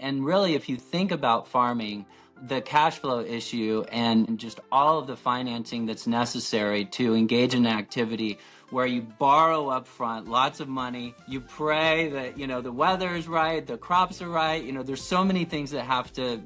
And really, if you think about farming, the cash flow issue and just all of the financing that's necessary to engage in an activity where you borrow up front lots of money, you pray that the weather is right, the crops are right, there's so many things that have to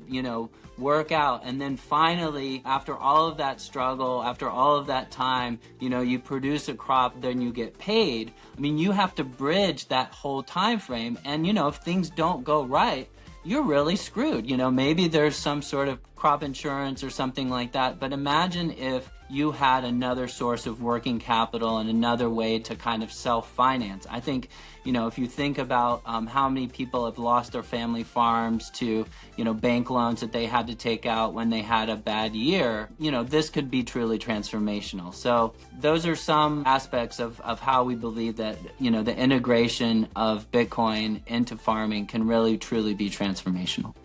work out, and then finally, after all of that struggle, after all of that time, you produce a crop, then you get paid. I mean, you have to bridge that whole time frame, and if things don't go right, you're really screwed. Maybe there's some sort of crop insurance or something like that, but imagine if you had another source of working capital and another way to kind of self-finance. I think, if you think about how many people have lost their family farms to, bank loans that they had to take out when they had a bad year, this could be truly transformational. So those are some aspects of how we believe that, the integration of Bitcoin into farming can really, truly be transformational.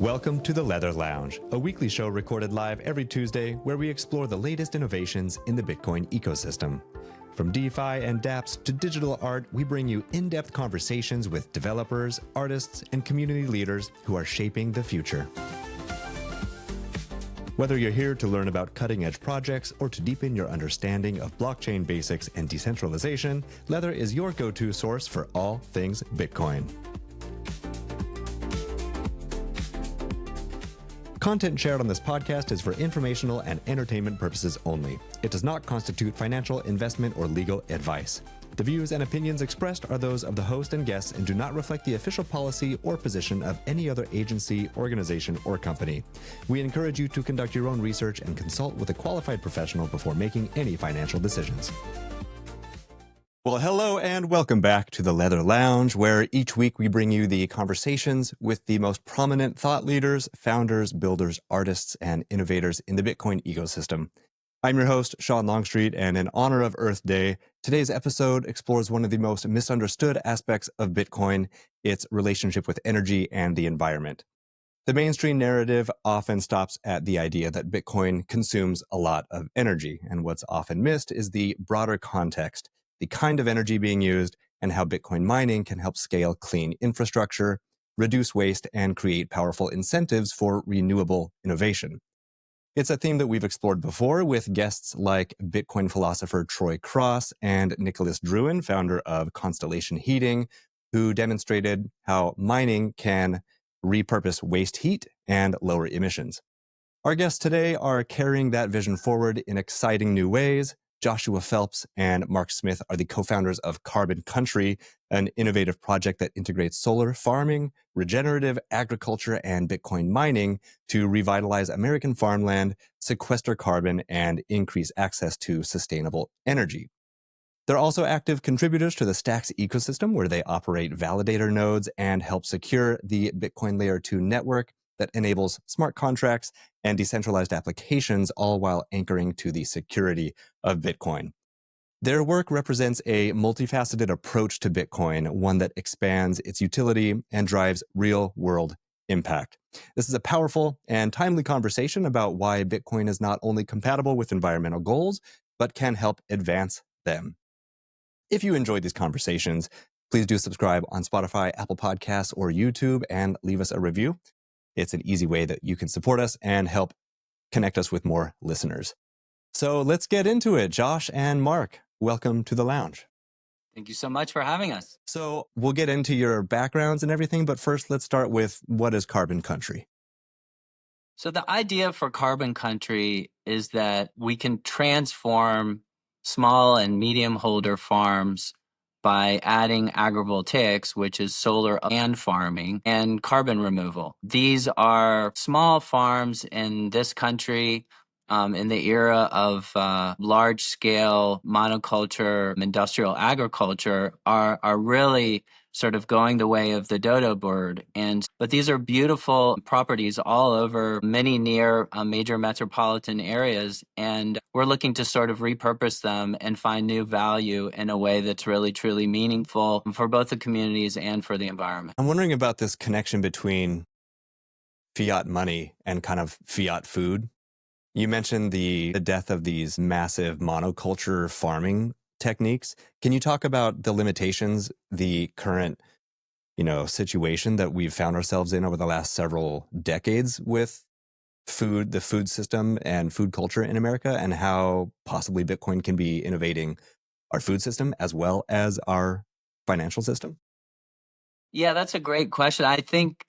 Welcome to the Leather Lounge, a weekly show recorded live every Tuesday where we explore the latest innovations in the Bitcoin ecosystem. From DeFi and dApps to digital art, we bring you in-depth conversations with developers, artists, and community leaders who are shaping the future. Whether you're here to learn about cutting-edge projects or to deepen your understanding of blockchain basics and decentralization, Leather is your go-to source for all things Bitcoin. Content shared on this podcast is for informational and entertainment purposes only. It does not constitute financial, investment, or legal advice. The views and opinions expressed are those of the host and guests and do not reflect the official policy or position of any other agency, organization, or company. We encourage you to conduct your own research and consult with a qualified professional before making any financial decisions. Well, hello and welcome back to the Leather Lounge, where each week we bring you the conversations with the most prominent thought leaders, founders, builders, artists, and innovators in the Bitcoin ecosystem. I'm your host, Sean Longstreet, and in honor of Earth Day, today's episode explores one of the most misunderstood aspects of Bitcoin, its relationship with energy and the environment. The mainstream narrative often stops at the idea that Bitcoin consumes a lot of energy, and what's often missed is the broader context, the kind of energy being used, and how Bitcoin mining can help scale clean infrastructure, reduce waste, and create powerful incentives for renewable innovation. It's a theme that we've explored before with guests like Bitcoin philosopher Troy Cross and Nicholas Druin, founder of Constellation Heating, who demonstrated how mining can repurpose waste heat and lower emissions. Our guests today are carrying that vision forward in exciting new ways. Joshua Phelps and Mark Smith are the co-founders of Carbon Country, an innovative project that integrates solar farming, regenerative agriculture, and Bitcoin mining to revitalize American farmland, sequester carbon, and increase access to sustainable energy. They're also active contributors to the Stacks ecosystem, where they operate validator nodes and help secure the Bitcoin Layer 2 network that enables smart contracts and decentralized applications, all while anchoring to the security of Bitcoin. Their work represents a multifaceted approach to Bitcoin, one that expands its utility and drives real-world impact. This is a powerful and timely conversation about why Bitcoin is not only compatible with environmental goals, but can help advance them. If you enjoyed these conversations, please do subscribe on Spotify, Apple Podcasts, or YouTube and leave us a review. It's an easy way that you can support us and help connect us with more listeners. So let's get into it. Josh and Mark, welcome to the lounge. Thank you so much for having us. So we'll get into your backgrounds and everything, but first let's start with, what is Carbon Country? So the idea for Carbon Country is that we can transform small and medium holder farms by adding agrivoltaics, which is solar and farming, and carbon removal. These are small farms in this country in the era of large-scale monoculture, industrial agriculture, are really sort of going the way of the dodo bird. But these are beautiful properties all over many near major metropolitan areas, and we're looking to sort of repurpose them and find new value in a way that's really, truly meaningful for both the communities and for the environment. I'm wondering about this connection between fiat money and kind of fiat food. You mentioned the death of these massive monoculture farming techniques. Can you talk about the limitations the current situation that we've found ourselves in over the last several decades with the food system and food culture in America, and how possibly Bitcoin can be innovating our food system as well as our financial system? Yeah, that's a great question. I think,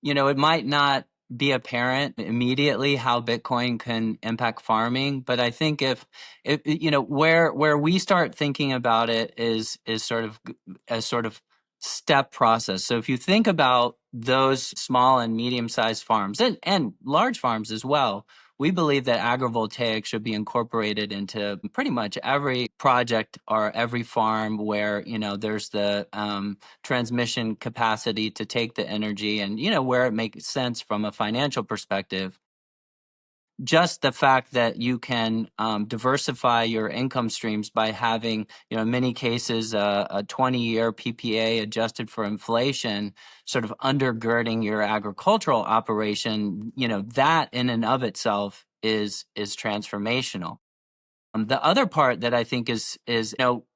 it might not be apparent immediately how Bitcoin can impact farming, but I think if where we start thinking about it is sort of a sort of step process. So if you think about those small and medium-sized farms and large farms as well, we believe that agrivoltaics should be incorporated into pretty much every project or every farm where, there's the transmission capacity to take the energy and, where it makes sense from a financial perspective. Just the fact that you can diversify your income streams by having, in many cases, a 20-year PPA adjusted for inflation, sort of undergirding your agricultural operation, that in and of itself is transformational. The other part that I think is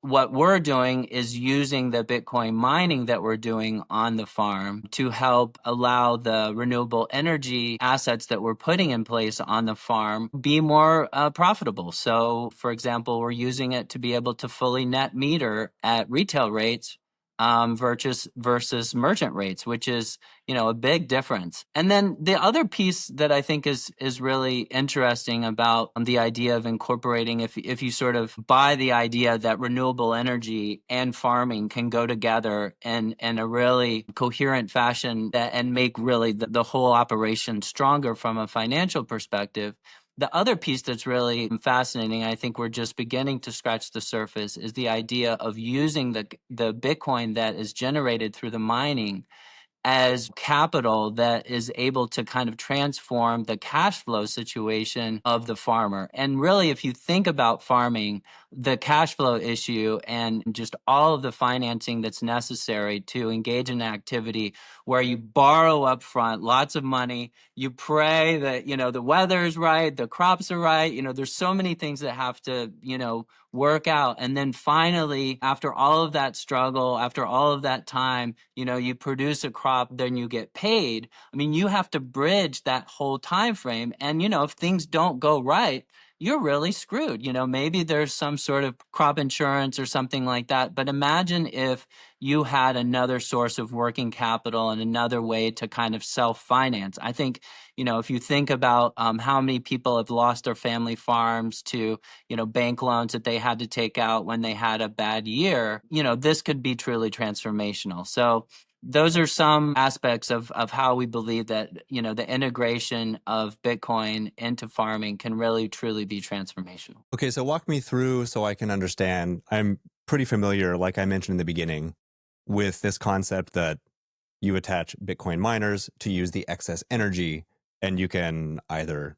what we're doing is using the Bitcoin mining that we're doing on the farm to help allow the renewable energy assets that we're putting in place on the farm be more profitable. So, for example, we're using it to be able to fully net meter at retail rates versus merchant rates, which is a big difference. And then the other piece that I think is really interesting about the idea of incorporating, if you sort of buy the idea that renewable energy and farming can go together in a really coherent fashion and make really the whole operation stronger from a financial perspective. The other piece that's really fascinating, I think we're just beginning to scratch the surface, is the idea of using the Bitcoin that is generated through the mining as capital that is able to kind of transform the cash flow situation of the farmer. And really, if you think about farming, the cash flow issue and just all of the financing that's necessary to engage in activity where you borrow up front lots of money, you pray that, the weather's right, the crops are right, there's so many things that have to, work out. And then finally, after all of that struggle, after all of that time, you produce a crop, then you get paid. I mean, you have to bridge that whole time frame. And, if things don't go right, you're really screwed. Maybe there's some sort of crop insurance or something like that. But imagine if you had another source of working capital and another way to kind of self-finance. I think, if you think about how many people have lost their family farms to, bank loans that they had to take out when they had a bad year, this could be truly transformational. So those are some aspects of how we believe that, the integration of Bitcoin into farming can really, truly be transformational. Okay, so walk me through so I can understand. I'm pretty familiar, like I mentioned in the beginning, with this concept that you attach Bitcoin miners to use the excess energy, and you can either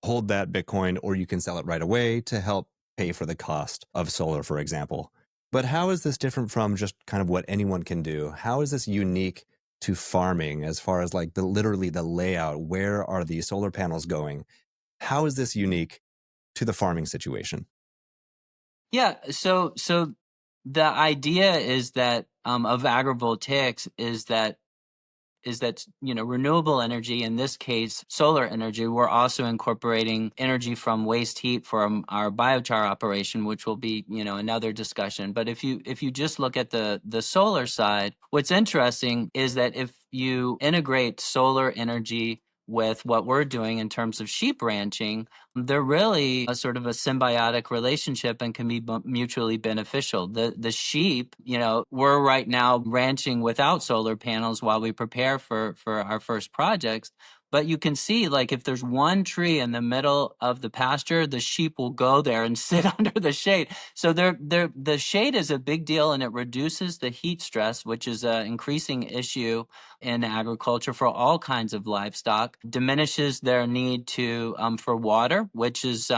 hold that Bitcoin or you can sell it right away to help pay for the cost of solar, for example. But how is this different from just kind of what anyone can do? How is this unique to farming as far as like literally the layout? Where are these solar panels going? How is this unique to the farming situation? Yeah, so the idea is that of agrivoltaics is that renewable energy, in this case solar energy. We're also incorporating energy from waste heat from our biochar operation, which will be another discussion. But if you just look at the solar side, what's interesting is that if you integrate solar energy with what we're doing in terms of sheep ranching, they're really a sort of a symbiotic relationship and can be mutually beneficial. The sheep, we're right now ranching without solar panels while we prepare for our first projects. But you can see, like, if there's one tree in the middle of the pasture, the sheep will go there and sit under the shade. So the shade is a big deal, and it reduces the heat stress, which is an increasing issue in agriculture for all kinds of livestock, diminishes their need to for water, which is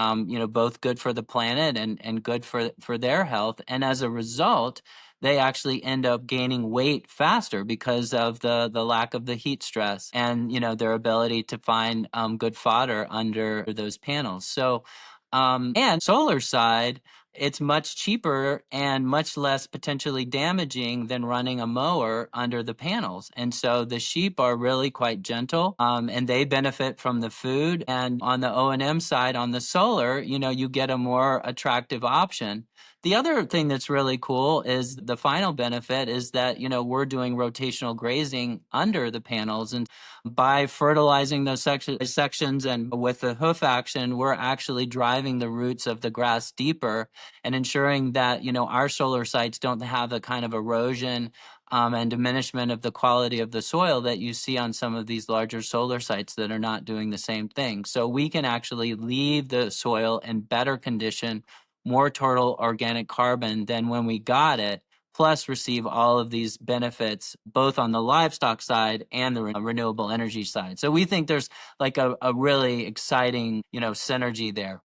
both good for the planet and good for their health. And as a result, they actually end up gaining weight faster because of the lack of the heat stress and their ability to find good fodder under those panels. So and solar side, it's much cheaper and much less potentially damaging than running a mower under the panels. And so the sheep are really quite gentle, and they benefit from the food. And on the O&M side, on the solar, you get a more attractive option. The other thing that's really cool is the final benefit is that, we're doing rotational grazing under the panels. And by fertilizing those sections and with the hoof action, we're actually driving the roots of the grass deeper and ensuring that, our solar sites don't have the kind of erosion and diminishment of the quality of the soil that you see on some of these larger solar sites that are not doing the same thing. So we can actually leave the soil in better condition, more total organic carbon than when we got it, plus receive all of these benefits both on the livestock side and the renewable energy side. So we think there's like a really exciting, synergy there.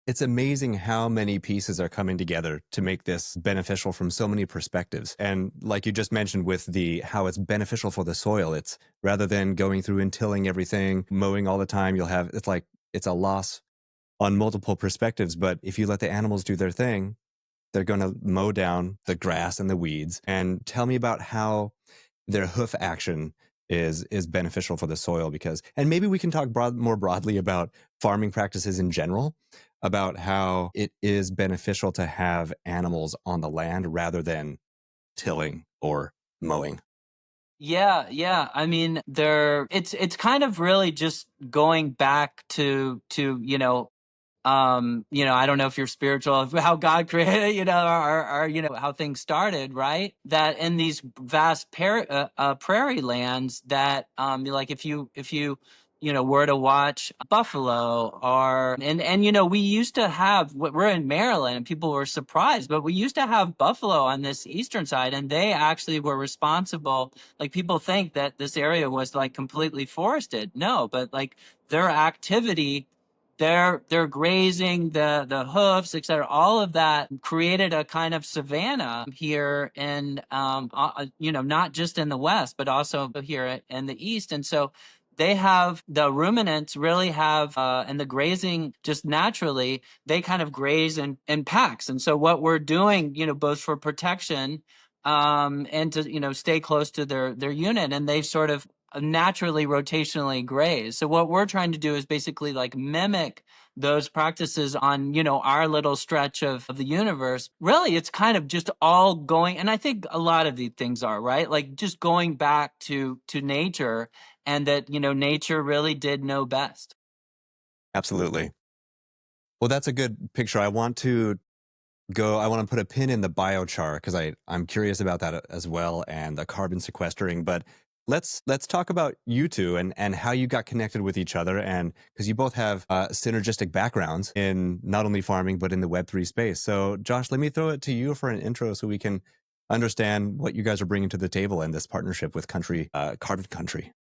It's amazing how many pieces are coming together to make this beneficial from so many perspectives. And like you just mentioned with the how it's beneficial for the soil, it's rather than going through and tilling everything, mowing all the time, it's a loss on multiple perspectives. But if you let the animals do their thing, they're going to mow down the grass and the weeds. And tell me about how their hoof action is beneficial for the soil, and maybe we can talk more broadly about farming practices in general, about how it is beneficial to have animals on the land rather than tilling or mowing. Yeah. I mean, it's kind of really just going back to I don't know if you're spiritual, of how God created, or how things started, right? That in these vast prairie lands, that like if you were to watch buffalo, or and we used to have, we're in Maryland, and people were surprised, but we used to have buffalo on this eastern side, and they actually were responsible. Like, people think that this area was like completely forested. No, but like their activity, they're grazing, the hoofs, etc. All of that created a kind of savanna here in not just in the West, but also here in the East. And so they have, the ruminants really have, and the grazing just naturally, they kind of graze in packs. And so what we're doing, both for protection and to stay close to their unit, and they sort of naturally rotationally graze. So what we're trying to do is basically like mimic those practices on our little stretch of the universe. Really, it's kind of just all going, and I think a lot of these things are right, like just going back to nature, and that nature really did know best. Absolutely. Well, that's a good picture. I want to put a pin in the biochar because I'm curious about that as well, and the carbon sequestering. But let's talk about you two and how you got connected with each other, and because you both have synergistic backgrounds in not only farming but in the Web3 space. So Josh, let me throw it to you for an intro so we can understand what you guys are bringing to the table in this partnership with Carbon Country.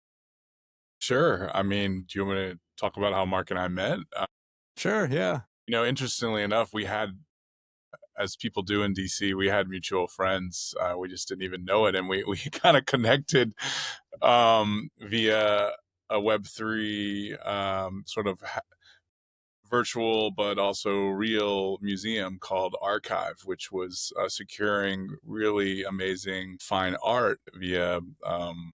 Sure. I mean, do you want me to talk about how Mark and I met? Sure, yeah. Interestingly enough, we had, as people do in DC, we had mutual friends. We just didn't even know it. And we kind of connected via a Web3 sort of virtual but also real museum called Archive, which was securing really amazing fine art via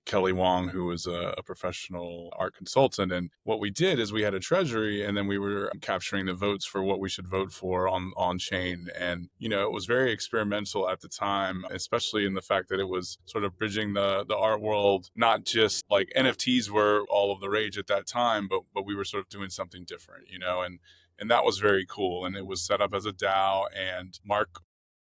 Kelly Wong, who was a professional art consultant. And what we did is we had a treasury, and then we were capturing the votes for what we should vote for on chain. And it was very experimental at the time, especially in the fact that it was sort of bridging the art world. Not just like NFTs were all of the rage at that time, but we were sort of doing something different, and that was very cool. And it was set up as a DAO, and Mark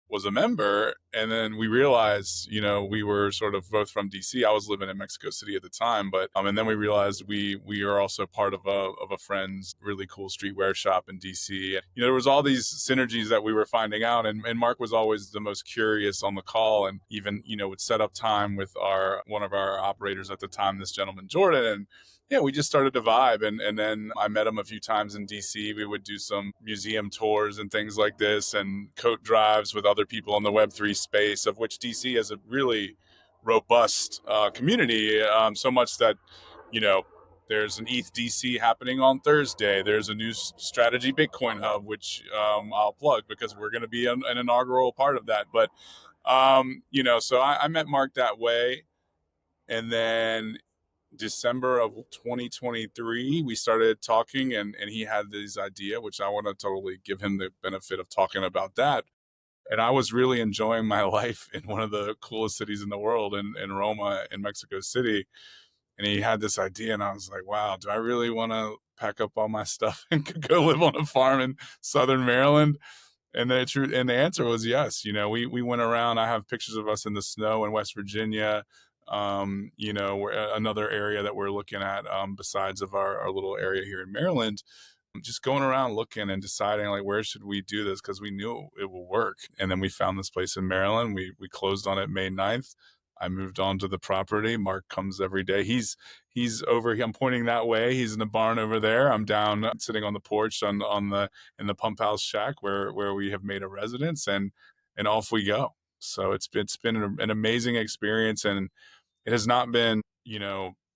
was a member. And then we realized, we were sort of both from DC. I was living in Mexico City at the time, but and then we realized we are also part of a friend's really cool streetwear shop in DC. And, there was all these synergies that we were finding out, and Mark was always the most curious on the call, and even would set up time with one of our operators at the time, this gentleman Jordan. And yeah, we just started to vibe. And then I met him a few times in DC. We would do some museum tours and things like this, and coat drives with other people in the Web3 space, of which DC has a really robust community, so much that, There's an ETH DC happening on Thursday. There's a new strategy Bitcoin hub, which I'll plug because we're going to be an inaugural part of that. But so I met Mark that way, and then December of 2023, we started talking, and he had this idea, which I want to totally give him the benefit of talking about that. And I was really enjoying my life in one of the coolest cities in the world, in Roma, in Mexico City. And he had this idea, and I was like, wow, do I really want to pack up all my stuff and go live on a farm in Southern Maryland? And the answer was yes. We went around. I have pictures of us in the snow in West Virginia. Another area that we're looking at, besides of our little area here in Maryland, just going around looking and deciding, like, where should we do this, because we knew it will work. And then we found this place in Maryland. We closed on it May 9th. I moved on to the property. Mark comes every day. He's over here. I'm pointing that way. He's in the barn over there. I'm down sitting on the porch in the pump house shack where we have made a residence, and off we go. So it's been an amazing experience, and it has not been,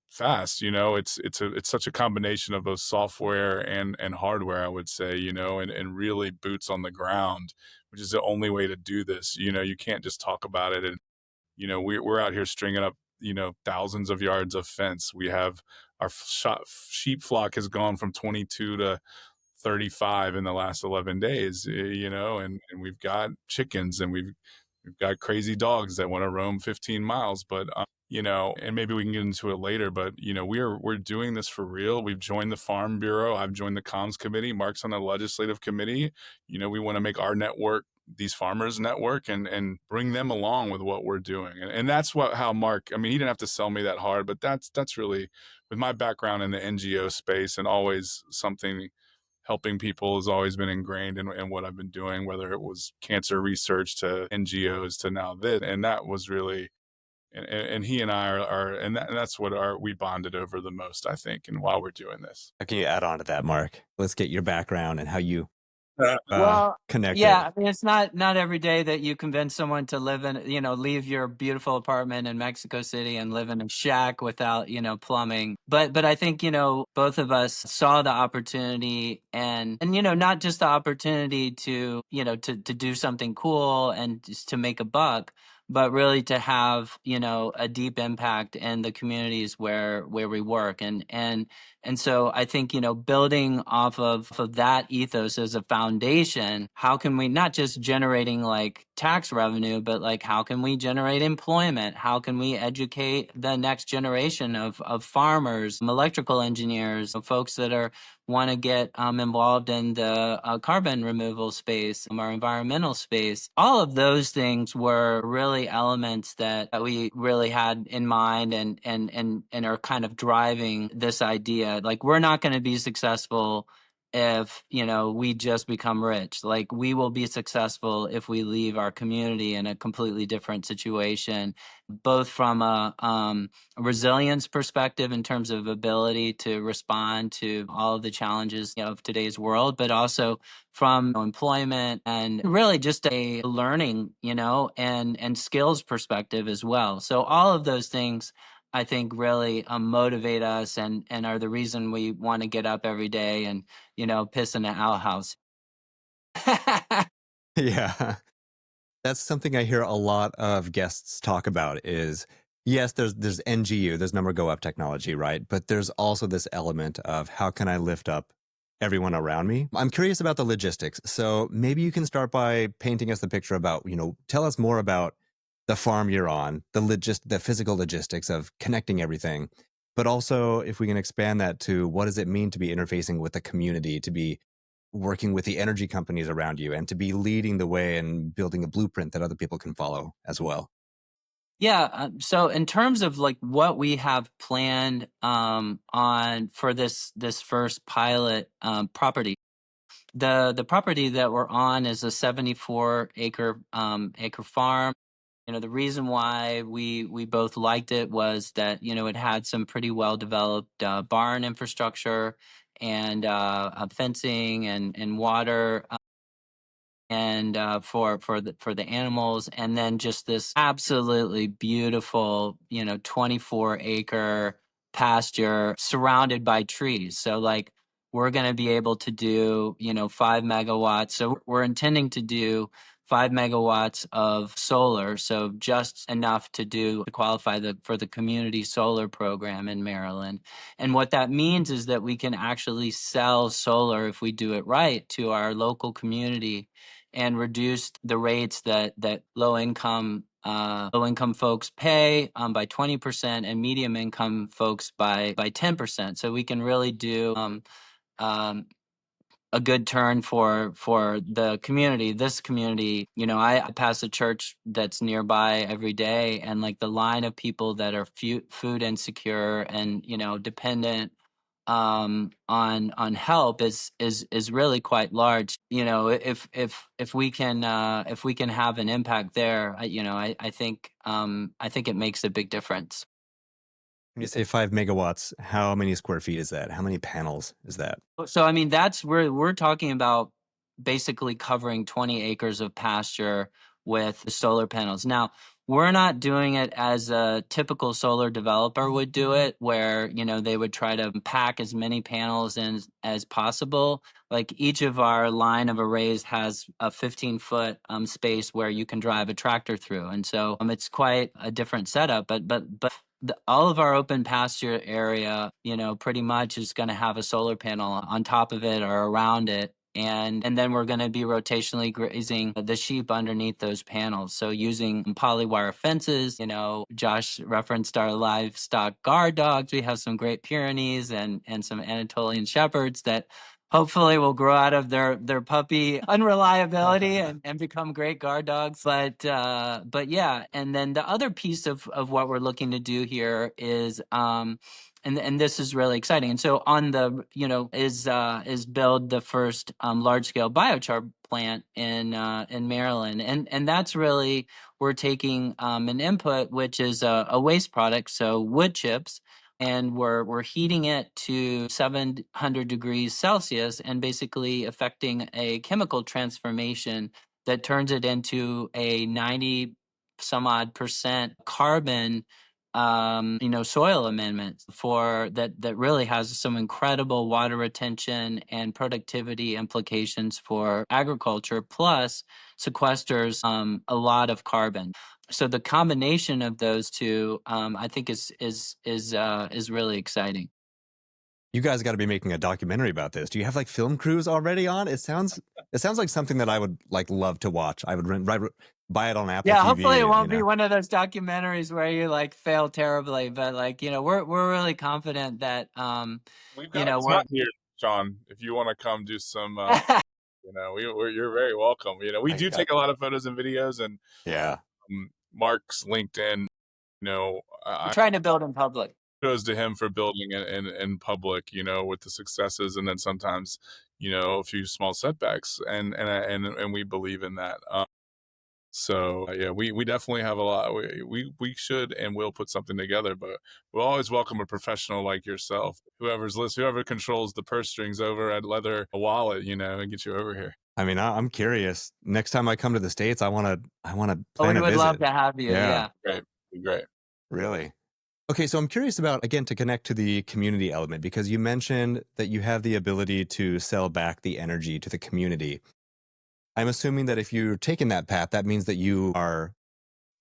fast. It's such a combination of both software and hardware, I would say, and really boots on the ground, which is the only way to do this. You can't just talk about it. And we're out here stringing up thousands of yards of fence. We have our sheep flock has gone from 22 to 35 in the last 11 days, and we've got chickens, and we've got crazy dogs that want to roam 15 miles. But and maybe we can get into it later, but we're doing this for real. We've joined the Farm Bureau. I've joined the comms committee. Mark's on the legislative committee. We want to make our network, these farmers network, and bring them along with what we're doing. And that's how Mark, he didn't have to sell me that hard, but that's really, with my background in the NGO space, and always something, helping people has always been ingrained in what I've been doing, whether it was cancer research to NGOs to now this. And that was really, and he and I and that's what we bonded over the most, I think, and while we're doing this. How can you add on to that, Mark? Let's get your background and how you Well, connected. yeah, it's not every day that you convince someone to leave your beautiful apartment in Mexico City and live in a shack without, plumbing. But I think, both of us saw the opportunity, and not just the opportunity to, to do something cool and just to make a buck, but really to have, a deep impact in the communities where we work. And so I think, building off of that ethos as a foundation, how can we not just generating like tax revenue, but like how can we generate employment? How can we educate the next generation of farmers, electrical engineers, folks that want to get involved in the carbon removal space or environmental space? All of those things were really elements that we really had in mind, and are kind of driving this idea. Like, we're not going to be successful if we just become rich. Like, we will be successful if we leave our community in a completely different situation, both from a resilience perspective in terms of ability to respond to all of the challenges of today's world, but also from employment and really just a learning, and skills perspective as well. So all of those things, I think, really motivate us and are the reason we want to get up every day and, piss in an outhouse. Yeah. That's something I hear a lot of guests talk about is, yes, there's NGU, there's number go up technology, right? But there's also this element of how can I lift up everyone around me? I'm curious about the logistics. So maybe you can start by painting us the picture about, tell us more about the farm you're on, the physical logistics of connecting everything. But also, if we can expand that to what does it mean to be interfacing with the community, to be working with the energy companies around you, and to be leading the way and building a blueprint that other people can follow as well. Yeah. So in terms of like what we have planned on for this first pilot property, the property that we're on is a 74 acre farm. The reason why we both liked it was that it had some pretty well developed barn infrastructure and fencing and water, and for the animals, and then just this absolutely beautiful 24 acre pasture surrounded by trees. So like we're going to be able to do, 5 megawatts. So we're intending to do 5 megawatts of solar, so just enough to qualify for the community solar program in Maryland. And what that means is that we can actually sell solar, if we do it right, to our local community and reduce the rates that low income folks pay by 20% and medium income folks by 10%. So we can really do a good turn for the community. This community, I pass a church that's nearby every day, and like the line of people that are food insecure and dependent on help is really quite large. If we can have an impact there, I think it makes a big difference. When you say 5 megawatts, how many square feet is that? How many panels is that? So I mean, that's where we're talking about basically covering 20 acres of pasture with the solar panels. Now, we're not doing it as a typical solar developer would do it, where, they would try to pack as many panels in as possible. Like each of our line of arrays has a 15-foot space where you can drive a tractor through. And so it's quite a different setup, but all of our open pasture area, pretty much is going to have a solar panel on top of it or around it. And then we're going to be rotationally grazing the sheep underneath those panels. So using polywire fences, Josh referenced our livestock guard dogs. We have some Great Pyrenees and some Anatolian shepherds that hopefully will grow out of their puppy unreliability and become great guard dogs. But yeah, and then the other piece of what we're looking to do here is and this is really exciting. And so on the is build the first large scale biochar plant in Maryland, and that's really, we're taking an input which is a waste product, so wood chips, and we're heating it to 700 degrees Celsius and basically affecting a chemical transformation that turns it into a 90 some odd percent carbon soil amendment for that really has some incredible water retention and productivity implications for agriculture, plus sequesters a lot of carbon. So the combination of those two, I think is really exciting. You guys got to be making a documentary about this. Do you have like film crews already on? It sounds like something that I would like love to watch. I would buy it on Apple Yeah, TV. hopefully it won't be one of those documentaries where you like fail terribly, but like, we're really confident that We've got a spot here, Sean. If you want to come do some, you're very welcome. We do take a lot of photos and videos, and yeah, Mark's LinkedIn. we're trying to build in public. Goes to him for building in public, with the successes, and then sometimes, a few small setbacks, and we believe in that. So yeah, we definitely have a lot. We should and will put something together, but we'll always welcome a professional like yourself. Whoever controls the purse strings over at Leather Wallet, and get you over here. I mean, I'm curious. Next time I come to the States, I want to plan a visit. We would love to have you. Yeah. Great. Really. Okay, so I'm curious about, again, to connect to the community element, because you mentioned that you have the ability to sell back the energy to the community. I'm assuming that if you're taking that path, that means that you are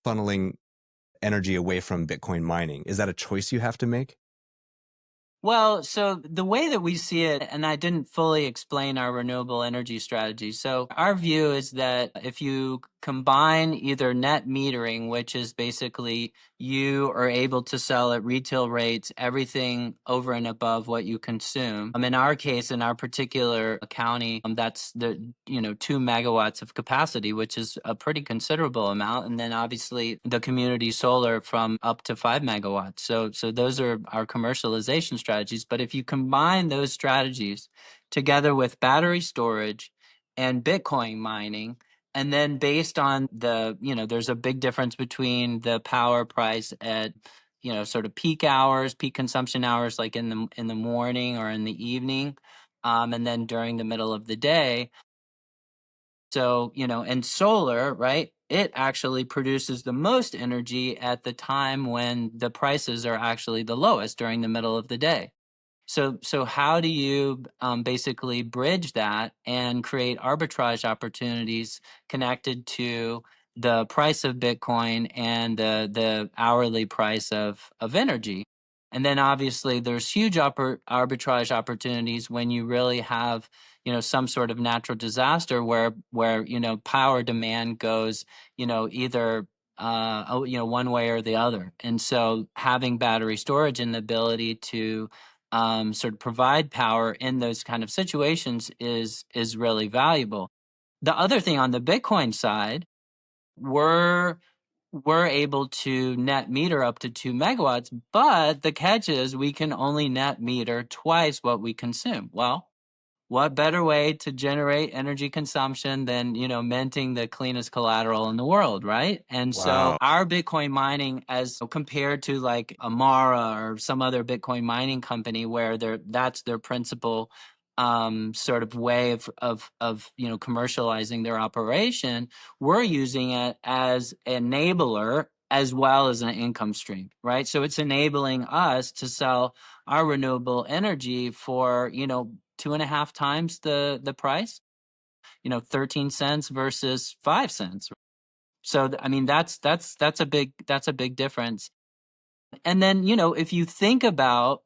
funneling energy away from Bitcoin mining. Is that a choice you have to make? Well, so the way that we see it, and I didn't fully explain our renewable energy strategy. So our view is that if you combine either net metering, which is basically you are able to sell at retail rates everything over and above what you consume. In our case, in our particular county, that's the 2 megawatts of capacity, which is a pretty considerable amount, and then obviously the community solar from up to 5 megawatts. So those are our commercialization strategies. But if you combine those strategies together with battery storage and Bitcoin mining, and then based on the, there's a big difference between the power price at, sort of peak hours, peak consumption hours, like in the morning or in the evening, and then during the middle of the day. So, and solar, right? it actually produces the most energy at the time when the prices are actually the lowest during the middle of the day. So how do you basically bridge that and create arbitrage opportunities connected to the price of Bitcoin and the hourly price of energy? And then obviously there's huge arbitrage opportunities when you really have, some sort of natural disaster where power demand goes, either one way or the other. And so having battery storage and the ability to sort of provide power in those kind of situations is really valuable. The other thing on the Bitcoin side, we're able to net meter up to 2 megawatts, but the catch is we can only net meter twice what we consume. Well, what better way to generate energy consumption than, minting the cleanest collateral in the world, right? And so our Bitcoin mining, as compared to like Amara or some other Bitcoin mining company where that's their principal sort of way of commercializing their operation, we're using it as an enabler as well as an income stream, right? So it's enabling us to sell our renewable energy for, 2.5 times the price, 13 cents versus 5 cents. So I mean that's a big difference. And then, if you think about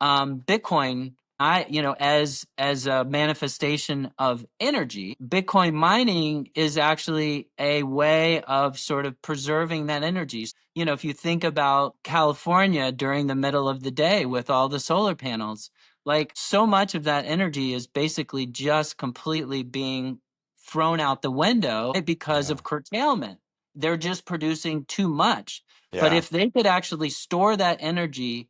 Bitcoin, as a manifestation of energy, Bitcoin mining is actually a way of sort of preserving that energy. If you think about California during the middle of the day with all the solar panels, like so much of that energy is basically just completely being thrown out the window because of curtailment. They're just producing too much. But if they could actually store that energy,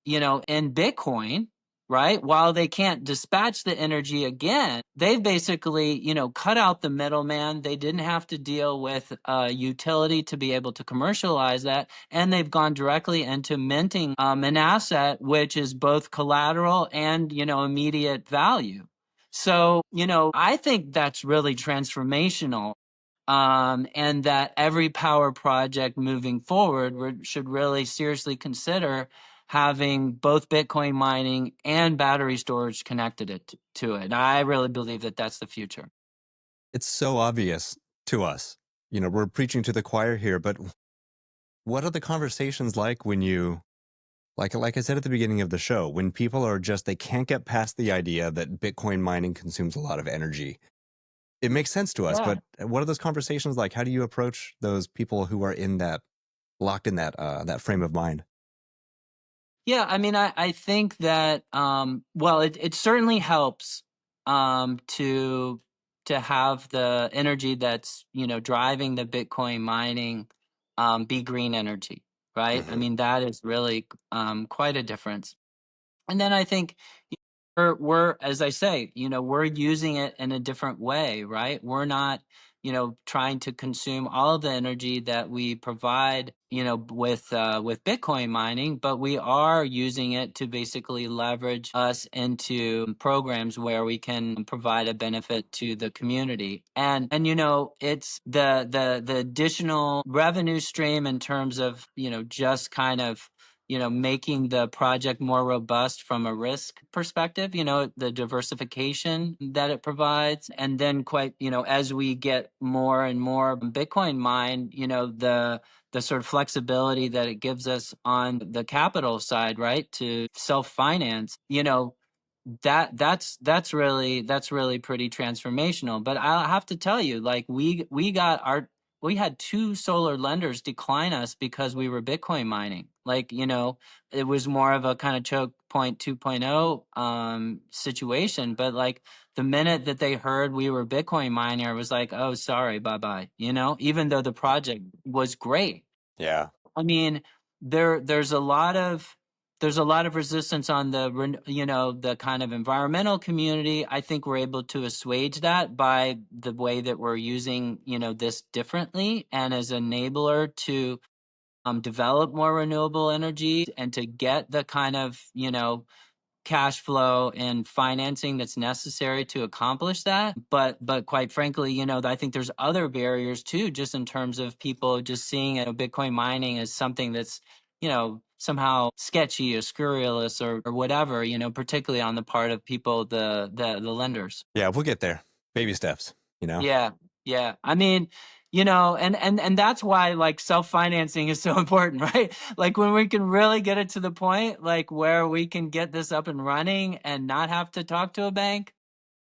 in Bitcoin, right, while they can't dispatch the energy again, they've basically, cut out the middleman. They didn't have to deal with utility to be able to commercialize that. And they've gone directly into minting an asset, which is both collateral and, immediate value. So, I think that's really transformational. And that every power project moving forward should really seriously consider having both Bitcoin mining and battery storage connected to it. I really believe that that's the future. It's so obvious to us. We're preaching to the choir here, but what are the conversations like when you, like I said at the beginning of the show, when people are they can't get past the idea that Bitcoin mining consumes a lot of energy? It makes sense to us, but what are those conversations like? How do you approach those people who are locked in that frame of mind? Yeah, I mean, I think that well, it certainly helps to have the energy that's driving the Bitcoin mining be green energy, right? I mean, that is really quite a difference. And then I think we're as I say, we're using it in a different way, right? We're not, trying to consume all of the energy that we provide, with Bitcoin mining, but we are using it to basically leverage us into programs where we can provide a benefit to the community. And it's the additional revenue stream in terms of, just kind of making the project more robust from a risk perspective, the diversification that it provides. And then as we get more and more Bitcoin mined, the sort of flexibility that it gives us on the capital side, right, to self-finance, that's really pretty transformational. But I'll have to tell you, like we had 2 solar lenders decline us because we were Bitcoin mining. Like, it was more of a kind of choke point 2.0 situation. But like the minute that they heard we were Bitcoin miner, it was like, oh, sorry, bye-bye, even though the project was great. Yeah. I mean, there's a lot of resistance on the kind of environmental community. I think we're able to assuage that by the way that we're using this differently and as an enabler to develop more renewable energy and to get the kind of cash flow and financing that's necessary to accomplish that. But quite frankly, I think there's other barriers too, just in terms of people just seeing Bitcoin mining as something that's, somehow sketchy or scurrilous or whatever, particularly on the part of people, the lenders. Yeah, we'll get there. Baby steps, Yeah. Yeah. I mean, and that's why like self-financing is so important, right? Like when we can really get it to the point like where we can get this up and running and not have to talk to a bank.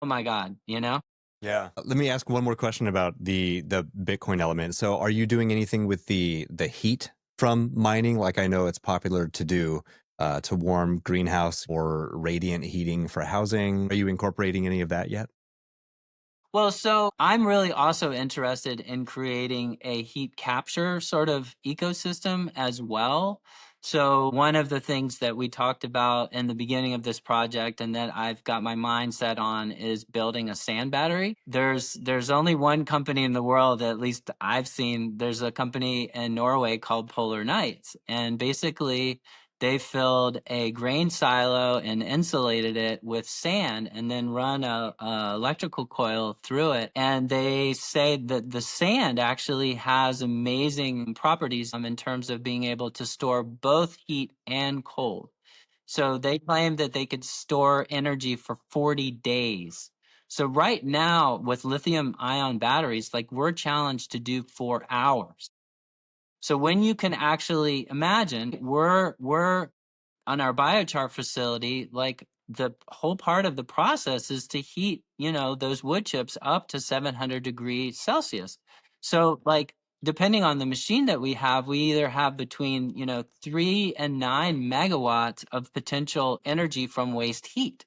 Oh my God, Yeah. Let me ask one more question about the Bitcoin element. So are you doing anything with the heat from mining? Like I know it's popular to do to warm greenhouse or radiant heating for housing. Are you incorporating any of that yet? Well, so I'm really also interested in creating a heat capture sort of ecosystem as well. So one of the things that we talked about in the beginning of this project and that I've got my mind set on is building a sand battery. There's only one company in the world, at least I've seen, there's a company in Norway called Polar Nights. And basically they filled a grain silo and insulated it with sand and then run a electrical coil through it. And they say that the sand actually has amazing properties in terms of being able to store both heat and cold. So they claim that they could store energy for 40 days. So right now with lithium ion batteries, like we're challenged to do 4 hours. So when you can actually imagine, we're on our biochar facility, like the whole part of the process is to heat, those wood chips up to 700 degrees Celsius. So like depending on the machine that we have, we either have between, 3 and 9 megawatts of potential energy from waste heat.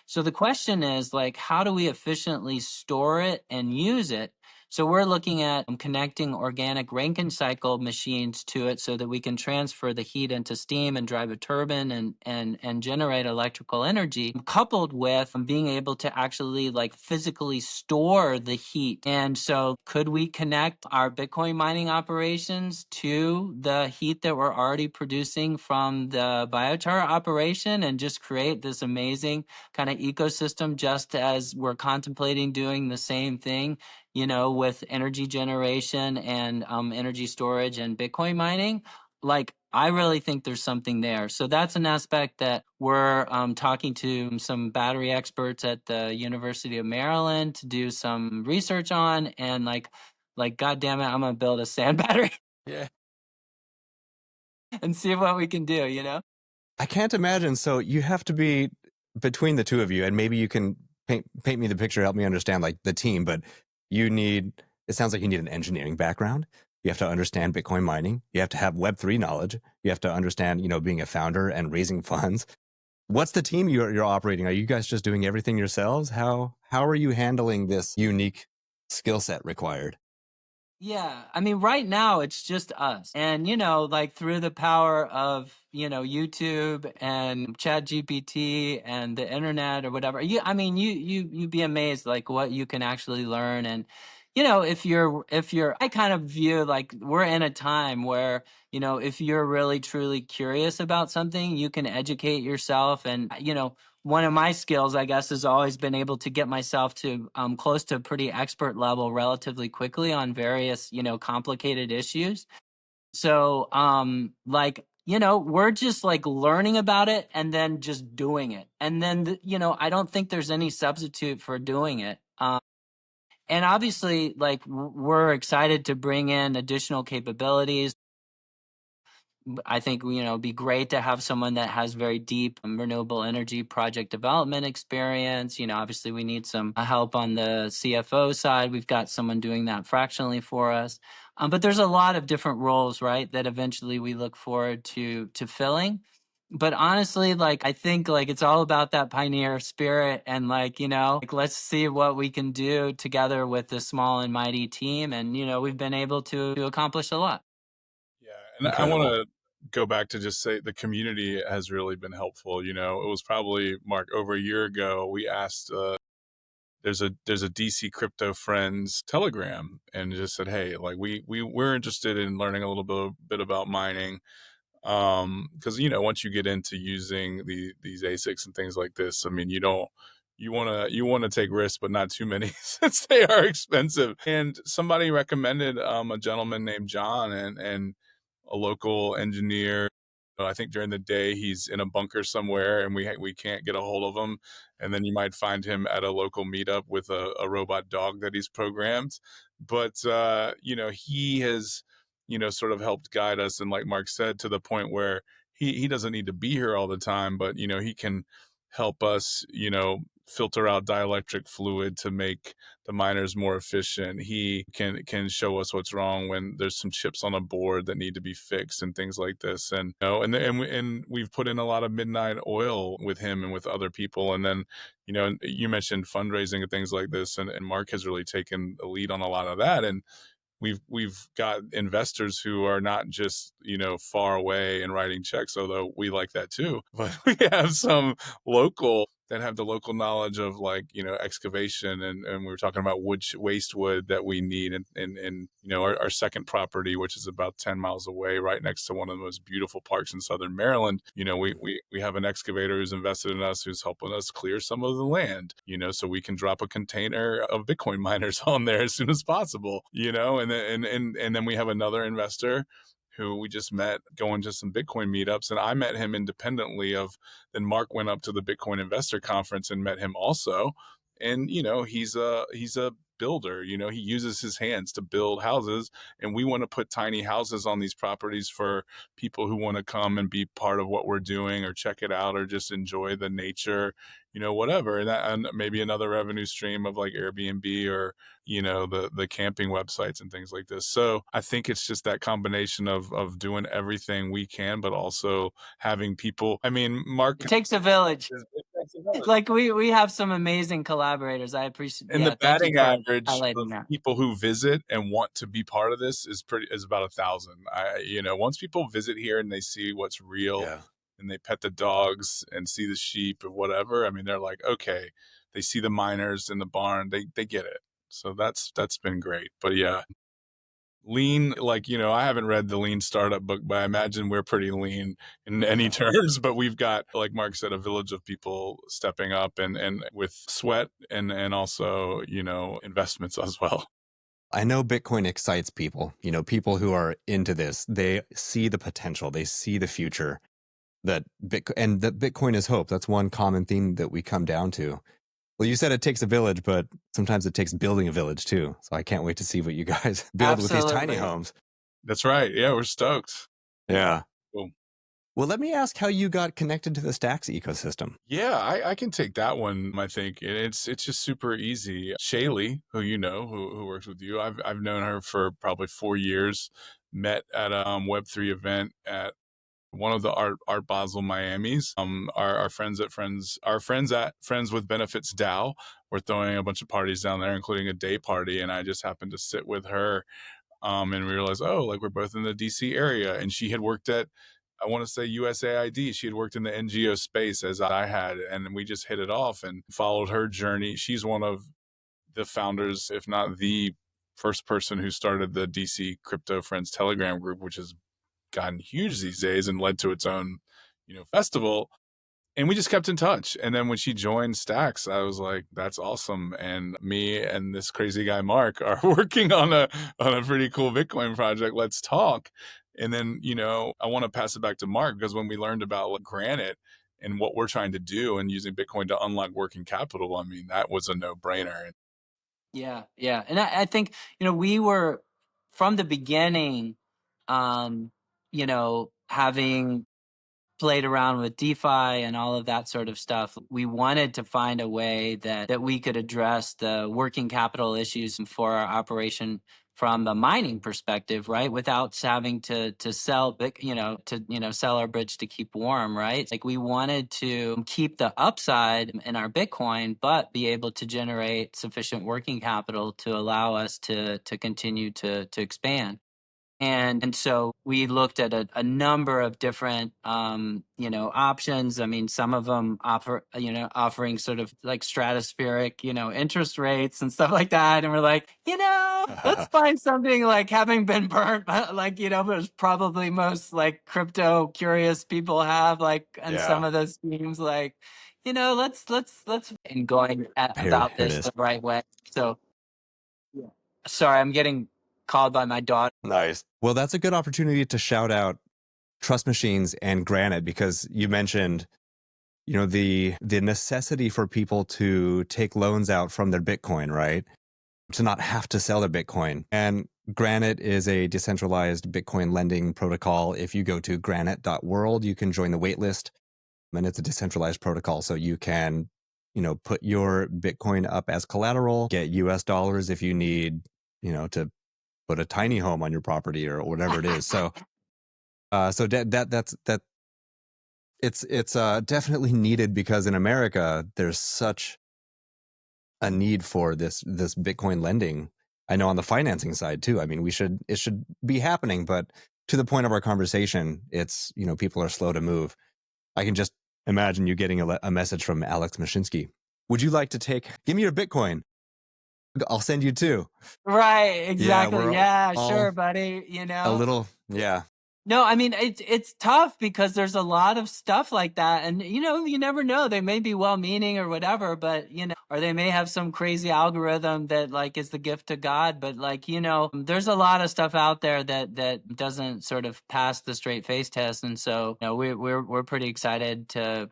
So the question is like, how do we efficiently store it and use it? So we're looking at connecting organic Rankine cycle machines to it so that we can transfer the heat into steam and drive a turbine and generate electrical energy, coupled with being able to actually like physically store the heat. And so could we connect our Bitcoin mining operations to the heat that we're already producing from the biochar operation and just create this amazing kind of ecosystem, just as we're contemplating doing the same thing, with energy generation and energy storage and Bitcoin mining? Like, I really think there's something there. So that's an aspect that we're talking to some battery experts at the University of Maryland to do some research on. And like, God damn it, I'm gonna build a sand battery Yeah. and see what we can do. I can't imagine. So you have to be between the two of you, and maybe you can paint me the picture, help me understand like the team, but it sounds like you need an engineering background. You have to understand Bitcoin mining. You have to have Web3 knowledge. You have to understand, being a founder and raising funds. What's the team you're operating? Are you guys just doing everything yourselves? How are you handling this unique skill set required? Yeah, I mean, right now it's just us. And, like through the power of, YouTube and Chat GPT and the internet or whatever, I mean, you'd be amazed like what you can actually learn. And, I kind of view like we're in a time where, if you're really truly curious about something, you can educate yourself. And, one of my skills, I guess, has always been able to get myself to close to a pretty expert level relatively quickly on various, complicated issues. So, we're just like learning about it and then just doing it. And then, I don't think there's any substitute for doing it. And obviously, like, we're excited to bring in additional capabilities. I think, it'd be great to have someone that has very deep renewable energy project development experience. Obviously we need some help on the CFO side. We've got someone doing that fractionally for us. But there's a lot of different roles, right, that eventually we look forward to filling. But honestly, like, I think like it's all about that pioneer spirit and like, like, let's see what we can do together with this small and mighty team. And, we've been able to accomplish a lot. Yeah, and I want Incredible. to go back to just say the community has really been helpful. It was probably Mark over a year ago. We asked there's a DC Crypto Friends Telegram, and just said, hey, like we're interested in learning a little bit about mining. Because once you get into using these ASICs and things like this, I mean, you want to take risks, but not too many since they are expensive. And somebody recommended a gentleman named John, and a local engineer. I think during the day he's in a bunker somewhere, and we can't get a hold of him. And then you might find him at a local meetup with a robot dog that he's programmed. But he has sort of helped guide us, and like Mark said, to the point where he doesn't need to be here all the time, but he can help us filter out dielectric fluid to make the miners more efficient. He can show us what's wrong when there's some chips on a board that need to be fixed and things like this. And and we've put in a lot of midnight oil with him and with other people. And then you mentioned fundraising and things like this, and Mark has really taken the lead on a lot of that. And we've got investors who are not just far away and writing checks, although we like that too, but we have some local that have the local knowledge of excavation, and we were talking about waste wood that we need, and our second property, which is about 10 miles away, right next to one of the most beautiful parks in southern Maryland. We have an excavator who's invested in us, who's helping us clear some of the land, so we can drop a container of Bitcoin miners on there as soon as possible, and then we have another investor who we just met going to some Bitcoin meetups, and I met him independently of. Then Mark went up to the Bitcoin Investor Conference and met him also, and he's a builder. He uses his hands to build houses, and we want to put tiny houses on these properties for people who want to come and be part of what we're doing, or check it out, or just enjoy the nature, whatever. And maybe another revenue stream of like Airbnb, or the camping websites and things like this. So I think it's just that combination of doing everything we can, but also having people. I mean, Mark, It takes a village. it takes a village. Like we have some amazing collaborators. I appreciate. And Yeah, the thank you batting for average highlighting of that. people who visit and want to be part of this is about 1,000. Once people visit here and they see what's real, Yeah. and they pet the dogs and see the sheep or whatever, I mean, they're like, okay, they see the miners in the barn, they get it. So that's been great. But yeah, lean, I haven't read the lean startup book, but I imagine we're pretty lean in any terms. But we've got, like Mark said, a village of people stepping up, and with sweat and also investments as well. I know Bitcoin excites people, people who are into this. They see the potential, they see the future, that Bitcoin is hope. That's one common theme that we come down to. Well, you said it takes a village, but sometimes it takes building a village too. So I can't wait to see what you guys build with these tiny Absolutely. homes. That's right. Yeah, we're stoked. Yeah. Cool. Well, let me ask how you got connected to the Stacks ecosystem. Yeah, I can take that one, I think. And it's just super easy. Shaylee, who who works with you, I've known her for probably 4 years. Met at a Web3 event at one of the Art Basel Miami's. Our friends at Friends with Benefits DAO were throwing a bunch of parties down there, including a day party, and I just happened to sit with her, and realized, oh, like we're both in the DC area, and she had worked at, I want to say, USAID. She had worked in the NGO space as I had, and we just hit it off and followed her journey. She's one of the founders, if not the first person who started the DC Crypto Friends Telegram group, which has gotten huge these days and led to its own, festival. And we just kept in touch. And then when she joined Stacks, I was like, that's awesome. And me and this crazy guy, Mark, are working on a pretty cool Bitcoin project. Let's talk. And then, I want to pass it back to Mark, because when we learned about Granite and what we're trying to do and using Bitcoin to unlock working capital, I mean, that was a no-brainer. Yeah, yeah. And I think, we were from the beginning, having played around with DeFi and all of that sort of stuff. We wanted to find a way that we could address the working capital issues for our operation from the mining perspective, right? Without having to sell sell our bridge to keep warm, right? Like we wanted to keep the upside in our Bitcoin, but be able to generate sufficient working capital to allow us to continue to expand. And so we looked at a number of different, options. I mean, some of them offering sort of like stratospheric, interest rates and stuff like that. And we're like, let's find something like having been burnt, like, it was probably most like crypto curious people have like, and some of those schemes, like, let's and going Here about it this is. the right way. So, yeah. Sorry, I'm getting called by my daughter. Nice. Well, that's a good opportunity to shout out Trust Machines and Granite, because you mentioned, the necessity for people to take loans out from their Bitcoin, right? To not have to sell their Bitcoin. And Granite is a decentralized Bitcoin lending protocol. If you go to granite.world, you can join the waitlist. And it's a decentralized protocol. So you can, put your Bitcoin up as collateral, get US dollars if you need, to put a tiny home on your property or whatever it is. So, that it's definitely needed, because in America, there's such a need for this Bitcoin lending. I know on the financing side too. I mean, it should be happening, but to the point of our conversation, it's, people are slow to move. I can just imagine you getting a message from Alex Mashinsky. Would you like to give me your Bitcoin? I'll send you two. Right, Yeah, exactly. we're Yeah, all sure, buddy, a little, yeah. No, I mean, it's tough because there's a lot of stuff like that, and you never know. They may be well-meaning or whatever, but or they may have some crazy algorithm that like is the gift to God. But like there's a lot of stuff out there that doesn't sort of pass the straight face test, and so we're pretty excited to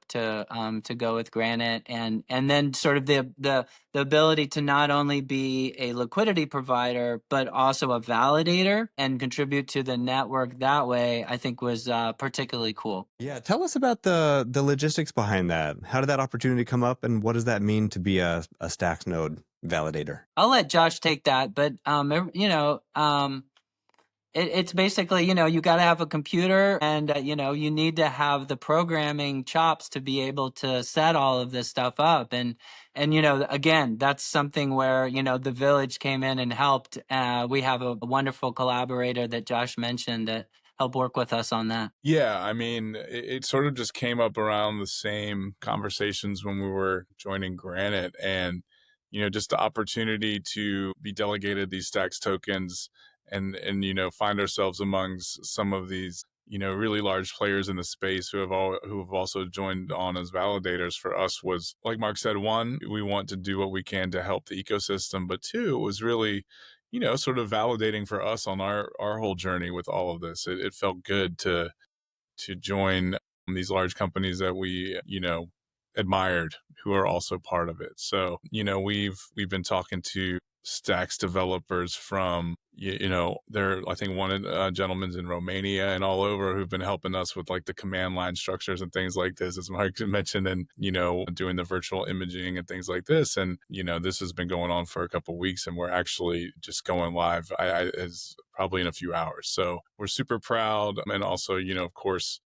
go with Granite, and then sort of the ability to not only be a liquidity provider, but also a validator and contribute to the network that way, I think was particularly cool. Yeah, tell us about the logistics behind that. How did that opportunity come up, and what does that mean to be a Stacks node validator? I'll let Josh take that, but it's basically, you got to have a computer, and, you need to have the programming chops to be able to set all of this stuff up. And, again, that's something where, the village came in and helped. We have a wonderful collaborator that Josh mentioned that helped work with us on that. Yeah, I mean, it sort of just came up around the same conversations when we were joining Granite, and just the opportunity to be delegated these Stacks tokens, and find ourselves amongst some of these really large players in the space who have also joined on as validators. For us, was, like Mark said, one, we want to do what we can to help the ecosystem, but two, it was really sort of validating for us on our whole journey with all of this. It felt good to join these large companies that we admired, who are also part of it. So we've been talking to Stacks developers from there. I think one gentleman's in Romania and all over, who've been helping us with like the command line structures and things like this, as Mark mentioned, and doing the virtual imaging and things like this. And this has been going on for a couple of weeks, and we're actually just going live as probably in a few hours. So we're super proud, and also of course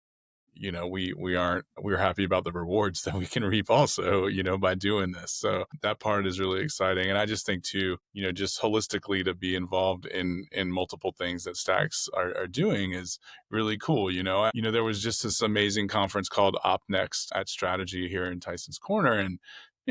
we're happy about the rewards that we can reap also, by doing this. So that part is really exciting. And I just think too, just holistically to be involved in multiple things that Stacks are doing is really cool. There was just this amazing conference called OpNext at Strategy here in Tyson's Corner, and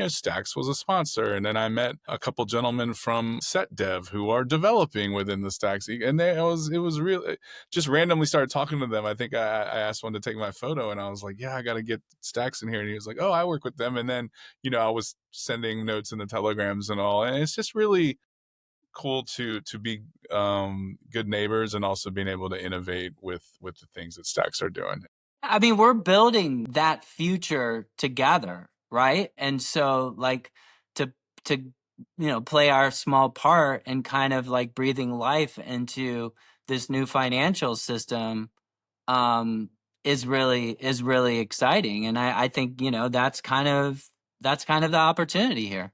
Stacks was a sponsor. And then I met a couple gentlemen from SetDev who are developing within the Stacks. And it was really just randomly started talking to them. I think I asked one to take my photo, and I was like, yeah, I got to get Stacks in here. And he was like, oh, I work with them. And then, I was sending notes in the telegrams and all. And it's just really cool to be good neighbors, and also being able to innovate with the things that Stacks are doing. I mean, we're building that future together, right? And so like to to play our small part and kind of like breathing life into this new financial system um is really exciting. And I think, that's kind of the opportunity here.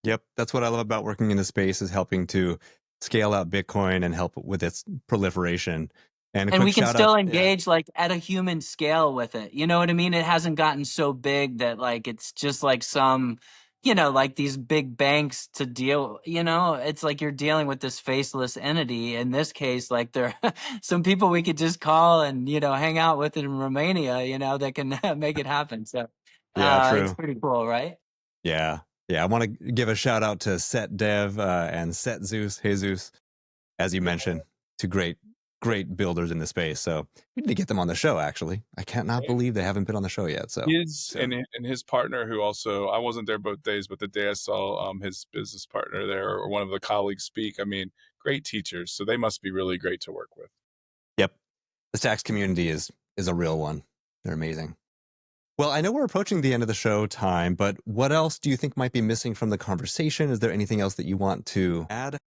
Yep, that's what I love about working in the space, is helping to scale out Bitcoin and help with its proliferation. And a And quick we can shout out, still yeah. engage like at a human scale with it. You know what I mean? It hasn't gotten so big that like it's just like some, like these big banks to deal, it's like you're dealing with this faceless entity. In this case, like there are some people we could just call and, hang out with in Romania, that can make it happen. So Yeah, it's true. pretty cool, right? Yeah. Yeah. I want to give a shout out to Set Dev and Set Zeus, Jesus, as you mentioned, two great builders in the space. So we need to get them on the show, actually. I cannot believe they haven't been on the show yet. So and his partner, who also, I wasn't there both days, but the day I saw his business partner there, or one of the colleagues speak, I mean, great teachers. So they must be really great to work with. Yep. The stacks community is a real one. They're amazing. Well, I know we're approaching the end of the show time, but what else do you think might be missing from the conversation? Is there anything else that you want to add?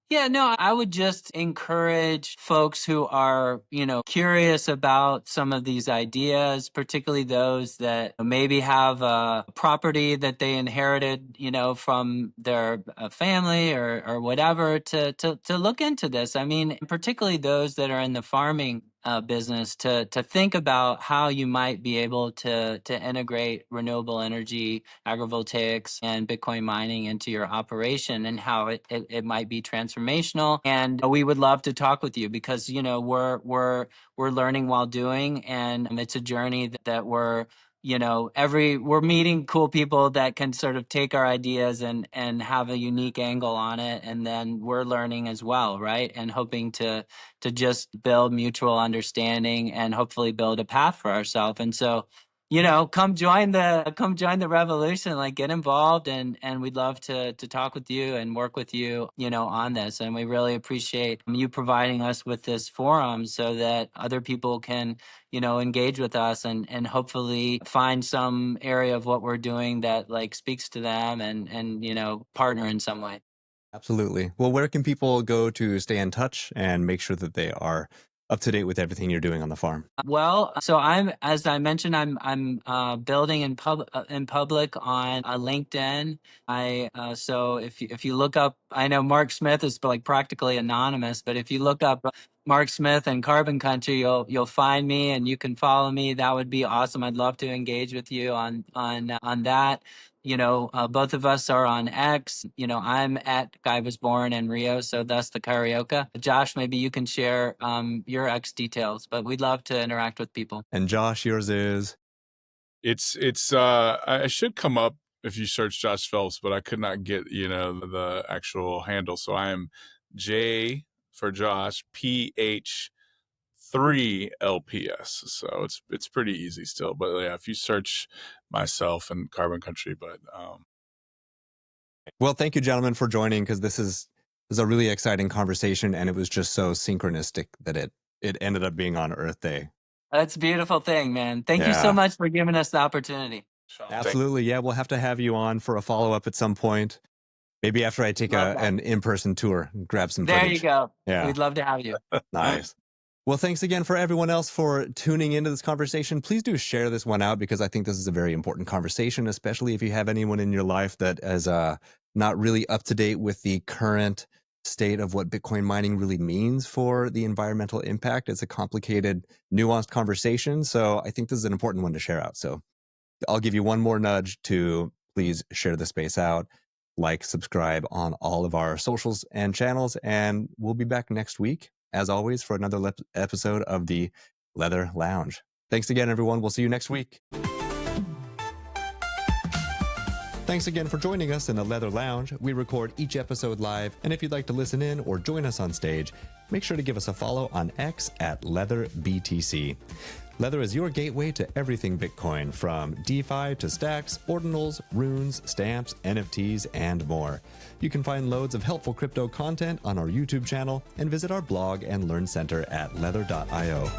Yeah, no, I would just encourage folks who are, curious about some of these ideas, particularly those that maybe have a property that they inherited, from their family or whatever, to look into this. I mean, particularly those that are in the farming business, to think about how you might be able to integrate renewable energy, agrivoltaics, and Bitcoin mining into your operation, and how it might be transformational. And we would love to talk with you because we're learning while doing, and it's a journey that we're we're meeting cool people that can sort of take our ideas and have a unique angle on it, and then we're learning as well, right? And hoping to just build mutual understanding and hopefully build a path for ourselves. And so, come join the revolution, like get involved, and we'd love to talk with you and work with you, on this. And we really appreciate you providing us with this forum so that other people can, engage with us and hopefully find some area of what we're doing that like speaks to them and partner in some way. Absolutely. Well, where can people go to stay in touch and make sure that they are up to date with everything you're doing on the farm? Well, so as I mentioned, I'm building in public on LinkedIn. So if you look up, I know Mark Smith is like practically anonymous, but if you look up Mark Smith and Carbon Country, you'll find me and you can follow me. That would be awesome. I'd love to engage with you on that. Both of us are on X. I'm at Guy Was Born in Rio, so that's the Carioca. Josh, maybe you can share your X details, but we'd love to interact with people. And Josh, yours is? I should come up if you search Josh Phelps, but I could not get, the actual handle. So I am J for Josh, PH 3 LPS. So it's pretty easy still. But yeah, if you search myself and Carbon Country, but Well, thank you, gentlemen, for joining, because this is a really exciting conversation, and it was just so synchronistic that it ended up being on Earth Day. That's a beautiful thing, man. Thank you so much for giving us the opportunity. Absolutely. Yeah, we'll have to have you on for a follow-up at some point. Maybe after I take an in-person tour and grab some footage. There you go. Yeah. We'd love to have you. Nice. Well, thanks again for everyone else for tuning into this conversation. Please do share this one out, because I think this is a very important conversation, especially if you have anyone in your life that is not really up to date with the current state of what Bitcoin mining really means for the environmental impact. It's a complicated, nuanced conversation. So I think this is an important one to share out. So I'll give you one more nudge to please share the space out, like, subscribe on all of our socials and channels, and we'll be back next week, as always, for another episode of the Leather Lounge. Thanks again, everyone. We'll see you next week. Thanks again for joining us in the Leather Lounge. We record each episode live, and if you'd like to listen in or join us on stage, make sure to give us a follow on X at LeatherBTC. Leather is your gateway to everything Bitcoin, from DeFi to stacks, ordinals, runes, stamps, NFTs, and more. You can find loads of helpful crypto content on our YouTube channel and visit our blog and learn center at leather.io.